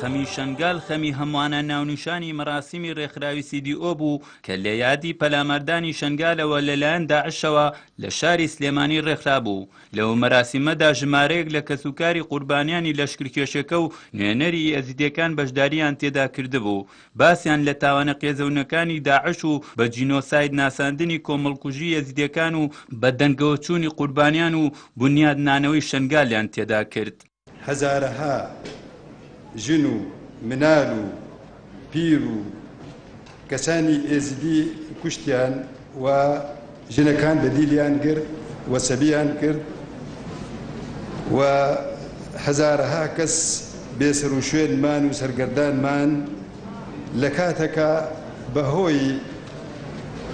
خەمی شەنگال خەمی هەمووانە ناونیشانی مەراسیمی ڕێکخراوی CDO بوو کە لە یادی پەلامەردانی شەنگالەوە لەلایەن داعشەوە لە شاری سلێمانی ڕێکخرا بوو. لەو مەراسیمەدا ژمارەیەک لە کەسوکاری قوربانیانی لەشکرکێشەکە و نوێنەری ئەزیدیەکان بەشداریان تێدا کردبوو. باسییان لە تاوانە قێزەونەکانی داعش و بە جینۆساید ناساندنی کۆمەڵکوژی ئەزیدیەکان و بە دەنگەوە چوونی قوربانیان و بنیادنانەوەی شەنگالیان تێدا کرد. هەزارەها ژن و مناڵ و پیر و کەسانی ئێزیدی کوشتیان و ژنەکان بەدیلیان کرد و سەبییان کرد و هەزارەها کەس بێسەر و شوێنمان و سەرگەردانمان لە کاتێکە بەهۆی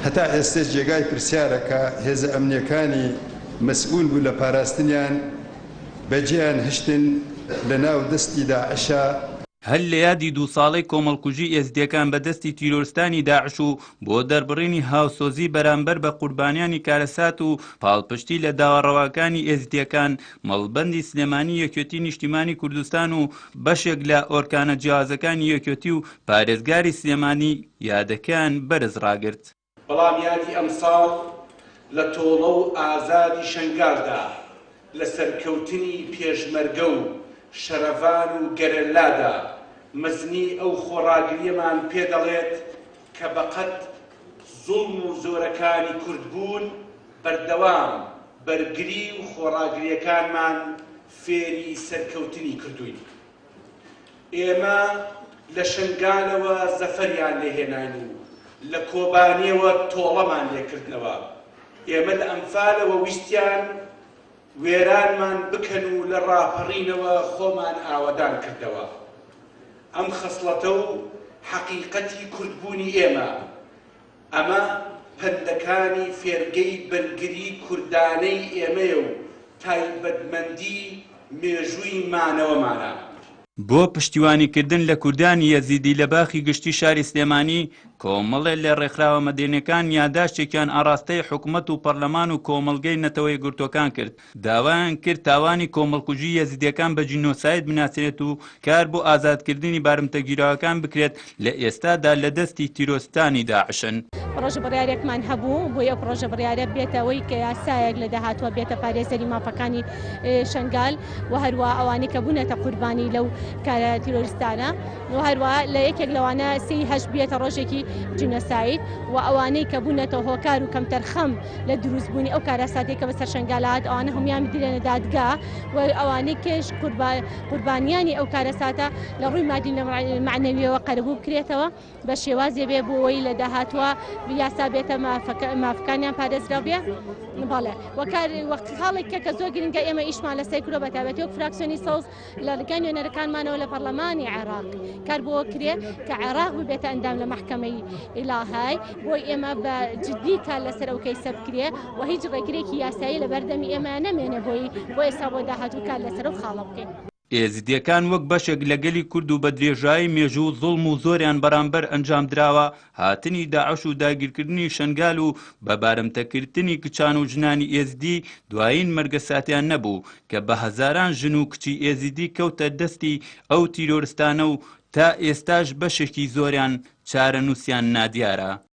هەتا ئێستش جێگای پرسیارەکە هێزە ئەمنیەکانی مەسئول بوو لە پاراستنیان بەجێیان هشتن لە ناو دەستی داعشە. هەل لە یادی 2 ساڵەی کۆمەڵکوژی ئێزدیەکان بەدەستی تیرۆرستانی داعش و بۆ دەربڕینی هاوسۆزی بەرامبەر بە قوربانیانی کارەسات و پاڵپشتی لە داوەڕەوەکانی ئێزدیەکان مەڵبەندی سلێمانی یەکێتی نیشتیمانی کوردستان و بەشێک لە ئۆرکانە جیاوازەکانی یەکێتی و پارێزگاری سلێمانی یادەکەیان بەرز ڕاگرت. بەڵام یادی ئەمساڵ لە تۆڵە و ئازادی شەنگالدا لە سەرکەوتنی پێشمەرگە و شەرەڤان و گەرەلادا مەزنی ئەو خۆڕاگریەمان پێ دەڵێت کە بەقەت زوڵم و زۆرەکانی کورد بوون بەردەوام بەرگری و خۆڕاگریەکانمان فێری سەرکەوتنی کردووین. ئێمە لە شەنگالەوە زەفەریان لێهێناین و لە کۆبانیەوە تۆڵەمان لێکردنەوە. ئێمە لە ئەمفالەوە ویستیان وێرانمان بکەن و لە ڕاپەڕینەوە خۆمان ئاوەدان کردەوە. ئەم خەسڵەتە و حەقیقەتی کوردبوونی ئێمە، ئەمە پەندەکانی فێرگەی بەرگری کوردانەی ئێمەیە و تایبەتمەندی مێژووی مانەوەمانە. بۆ پشتیوانیکردن لە کوردانی یەزیدی لە باخی گشتی شاری سلێمانی کۆمەڵێ لە ڕێکخراوە مەدەنیەکان یاداشتێکیان ئاراستەی حکوومەت و پەرلەمان و کۆمەڵگەی نەتەوەی گرتوەکان کرد. داوایان کرد تاوانی کۆمەڵکوژی یەزیدیەکان بە جینۆساید بناسرێت و کار بۆ ئازادکردنی بارمتەگیراوەکان بکرێت لە ئێستادا لە دەستی تیرۆستانی داعشن. پرۆژە بڕیارێکمان هەبوو بۆ یە پرۆژە بڕیارە بێتەوەی کە یاسایەک لە داهاتوە بێتە پارێزەری مافەکانی شەنگال و هەروە ئەوانەی کە بوونەتە قوربانی لەو کارە تیرۆریستانە و هەروە لە یەکێک لەوانە 3/8 بێتە ڕۆژێکی جینۆساید و ئەوانەی کە بوونەتە هۆکار و کەمتەرخەم لە دروستبوونی ئەو کارەساتێک کە بەسەر شەنگالات ئەوانە هەمویان بدرێنە دادگا و ئەوانەی کێش قوربانیانی ئەو کارەساتە لە ڕووی مادی معنەویەوە قەرەبوو بکرێتەوە بە شێوازێ بێ بۆەوەی لە داهاتوە یاسا بێتە مافەکانیان پارێزرا بێ. بەڵێ وەختی خاڵێکە کە زۆر گرنگە ئێمە ئیشمان لە سەیکرۆ بە تایبەتی وەک فراکسیۆنی سەوز لە ڕگەی نوێنەرەکانمانەوە لە پەرلەمانی عێراق کار بۆ کرێ کە عێراق ببێتە ئەندام لە محکەمەی ئیلاهای بۆی ئێمە بە جدی کار لەسەر ئەو کەیسە بکرێ و هیچ ڕێگرێکی یاسایی لە بەردەمی ئێمە نەمێنێ بۆ ئێستا بۆ داهاتوو کار لەسەر و خاڵە بکەین. ئێزیدیەکان وەک بەشێک لە گەلی کورد و بە درێژایی مێژوو زوڵم و زۆریان بەرامبەر ئەنجام دراوە هاتنی داعش و داگیرکردنی شەنگال و بە بارمتەکردنی کچان و ژنانی ئێزیدی دوایین مەرگەساتیان نەبوو کە بە هەزاران ژن و کچی ئێزیدی کەوتە دەستی ئەو تیرۆرستانە و تا ئێستاش بەشێکی زۆریان چارەنووسیان نادیارە.